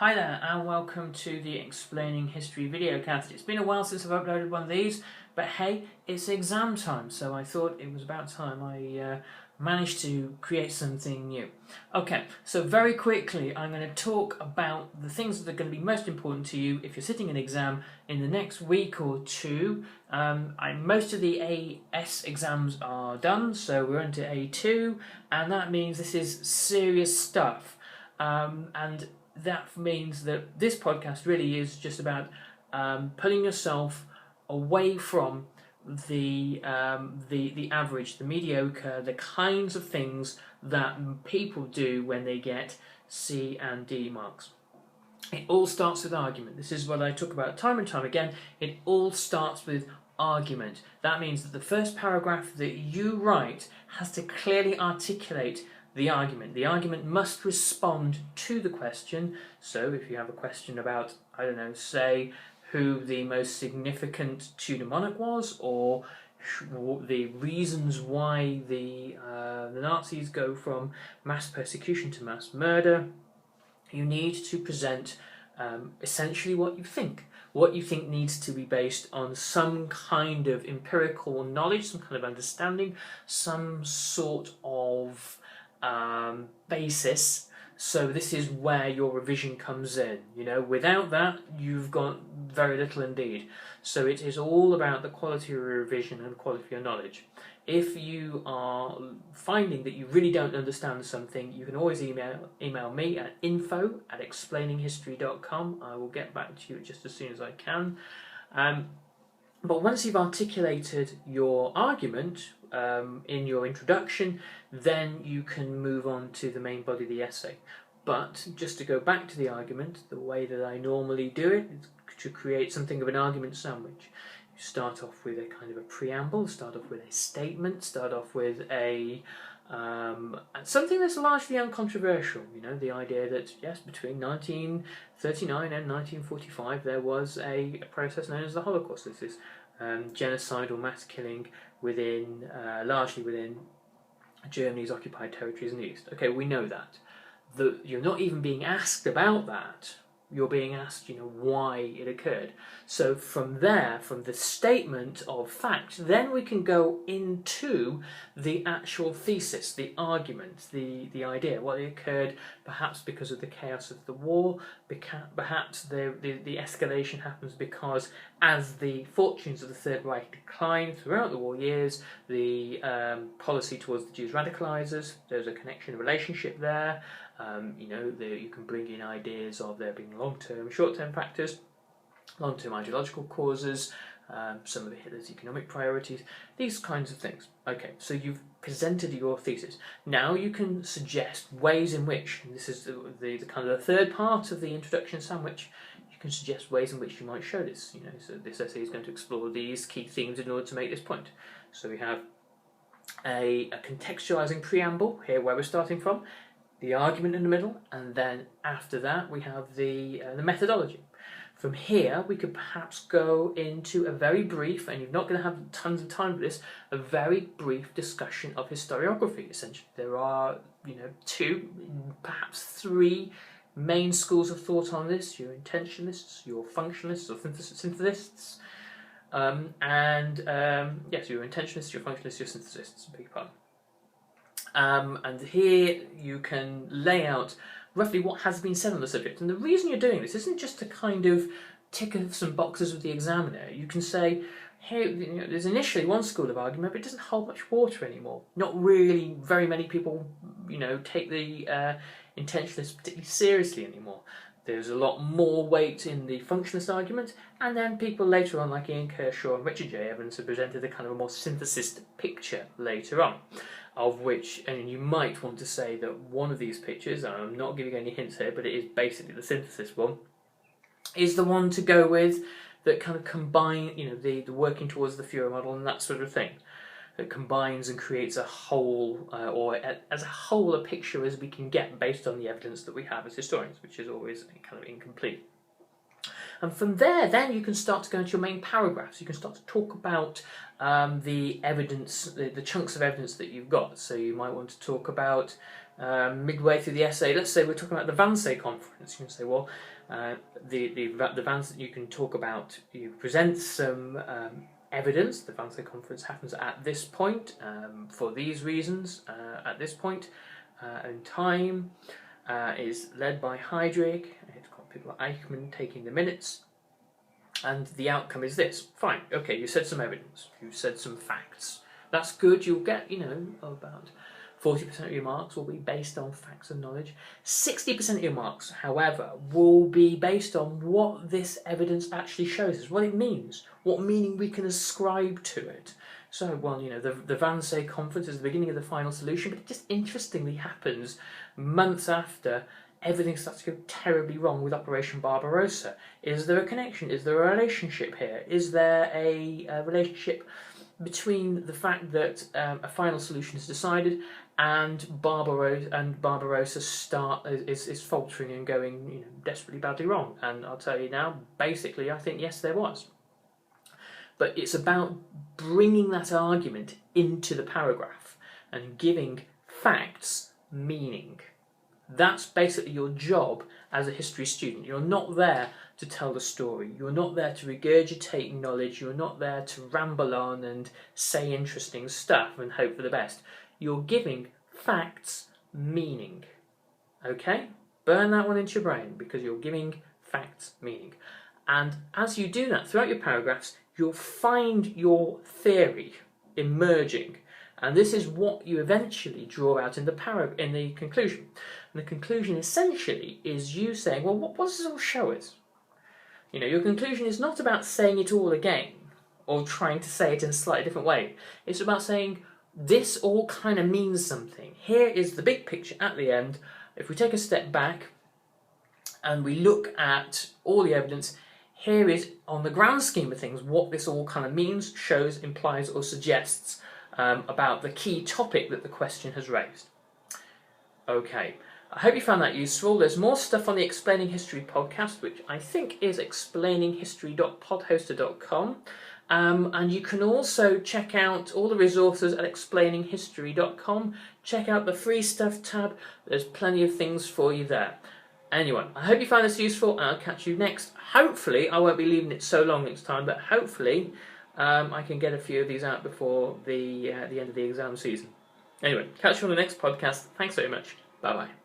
Hi there and welcome to the Explaining History videocast. It's been a while since I've uploaded one of these, but hey, it's exam time, so I thought it was about time I managed to create something new. Okay, so very quickly I'm going to talk about the things that are going to be most important to you if you're sitting an exam in the next week or two. Most of the AS exams are done, so we're into A2, and that means this is serious stuff. And that means that this podcast really is just about pulling yourself away from the average, the mediocre, the kinds of things that people do when they get C and D marks. It all starts with argument. This is what I talk about time and time again. It all starts with argument. That means that the first paragraph that you write has to clearly articulate the argument. The argument must respond to the question. So if you have a question about, I don't know, say who the most significant Tudor monarch was, or the reasons why the Nazis go from mass persecution to mass murder, you need to present essentially what you think. What you think needs to be based on some kind of empirical knowledge, some kind of understanding, some sort of basis. So this is where your revision comes in. You know, without that, you've got very little indeed. So it is all about the quality of your revision and the quality of your knowledge. If you are finding that you really don't understand something, you can always email me at info@explaininghistory.com. I will get back to you just as soon as I can. But once you've articulated your argument in your introduction, then you can move on to the main body of the essay. But just to go back to the argument, the way that I normally do it is to create something of an argument sandwich. You start off with a kind of a preamble, start off with a statement, start off with a something that's largely uncontroversial. You know, the idea that yes, between 1939 and 1945 there was a process known as the Holocaust. This is genocidal mass killing within, largely within Germany's occupied territories in the East. Okay, we know that. You're not even being asked about that. You're being asked, you know, why it occurred. So from there, from the statement of fact, then we can go into the actual thesis, the argument, the idea. Well, it occurred perhaps because of the chaos of the war, perhaps the escalation happens because as the fortunes of the Third Reich declined throughout the war years, the policy towards the Jews radicalizes, there's a connection, a relationship there. You know, you can bring in ideas of there being long-term, short-term factors, long-term ideological causes, some of Hitler's economic priorities, these kinds of things. Okay, so you've presented your thesis. Now you can suggest ways in which, and this is the kind of the third part of the introduction sandwich, you can suggest ways in which you might show this. You know, so this essay is going to explore these key themes in order to make this point. So we have a contextualizing preamble here where we're starting from, the argument in the middle, and then after that we have the methodology. From here we could perhaps go into a very brief, and you're not going to have tons of time for this, a very brief discussion of historiography. Essentially there are, you know, two, perhaps three main schools of thought on this: your intentionalists, your functionalists or synthesists, yes, your intentionalists, your functionalists, your synthesists, beg your pardon. And here you can lay out roughly what has been said on the subject. And the reason you're doing this isn't just to kind of tick off some boxes with the examiner. You can say, hey, you know, there's initially one school of argument, but it doesn't hold much water anymore. Not really very many people, you know, take the intentionalists particularly seriously anymore. There's a lot more weight in the functionalist argument, and then people later on, like Ian Kershaw and Richard J. Evans, have presented a kind of a more synthesist picture later on, of which, and you might want to say that one of these pictures, and I'm not giving any hints here, but it is basically the synthesis one, is the one to go with that kind of combine, you know, the working towards the Führer model and that sort of thing. That combines and creates a whole, or as a whole, a picture as we can get based on the evidence that we have as historians, which is always kind of incomplete. And from there, then you can start to go into your main paragraphs. You can start to talk about the evidence, the chunks of evidence that you've got. So you might want to talk about midway through the essay, let's say we're talking about the Wannsee conference. You can say, well, the Wannsee, you can talk about, you present some evidence. The Wannsee conference happens at this point for these reasons. At this point in time, is led by Heydrich. It's got people like Eichmann taking the minutes. And the outcome is this. Fine, okay, you said some evidence, you said some facts. That's good, you'll get, about 40% of your marks will be based on facts and knowledge. 60% of your marks, however, will be based on what this evidence actually shows us, what it means, what meaning we can ascribe to it. So, well, the Wannsee conference is the beginning of the final solution, but it just interestingly happens months after everything starts to go terribly wrong with Operation Barbarossa. Is there a connection? Is there a relationship here? Is there a relationship between the fact that a final solution is decided and Barbarossa is faltering and going desperately badly wrong? And I'll tell you now, basically, I think yes, there was. But it's about bringing that argument into the paragraph and giving facts meaning. That's basically your job as a history student. You're not there to tell the story. You're not there to regurgitate knowledge. You're not there to ramble on and say interesting stuff and hope for the best. You're giving facts meaning. Okay? Burn that one into your brain, because you're giving facts meaning. And as you do that throughout your paragraphs, you'll find your theory emerging. And this is what you eventually draw out in the conclusion. And the conclusion essentially is you saying, well, what does this all show us? Your conclusion is not about saying it all again or trying to say it in a slightly different way. It's about saying this all kind of means something. Here is the big picture at the end. If we take a step back and we look at all the evidence, here is, on the grand scheme of things, what this all kind of means, shows, implies or suggests about the key topic that the question has raised. Okay, I hope you found that useful. There's more stuff on the Explaining History podcast, which I think is explaininghistory.podhoster.com. And you can also check out all the resources at explaininghistory.com. Check out the free stuff tab. There's plenty of things for you there. Anyway, I hope you found this useful, and I'll catch you next. Hopefully, I won't be leaving it so long next time, but hopefully I can get a few of these out before the end of the exam season. Anyway, catch you on the next podcast. Thanks very much. Bye-bye.